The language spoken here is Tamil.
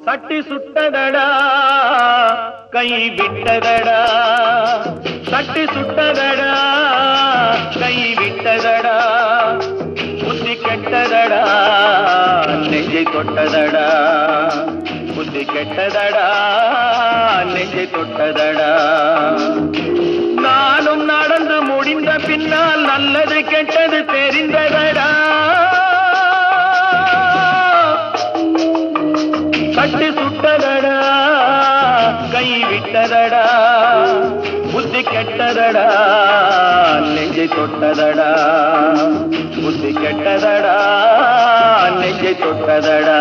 தட்டி சுட்டதடா கை விட்டதடா தட்டி சுட்டதடா கை விட்டதடா புத்தி கெட்டதடா நெஞ்சை தொட்டதடா புத்தி கெட்டதடா நெஞ்சை தொட்டதடா நானும் நடந்து முடிந்த பின்னால் நல்லது கெட்டது தெரிந்ததடா தட்டி சுட்டதடா கை விட்டதடா புத்தி கெட்டதடா நெஞ்சை தொட்டதடா புத்தி கெட்டதடா நெஞ்சை தொட்டதடா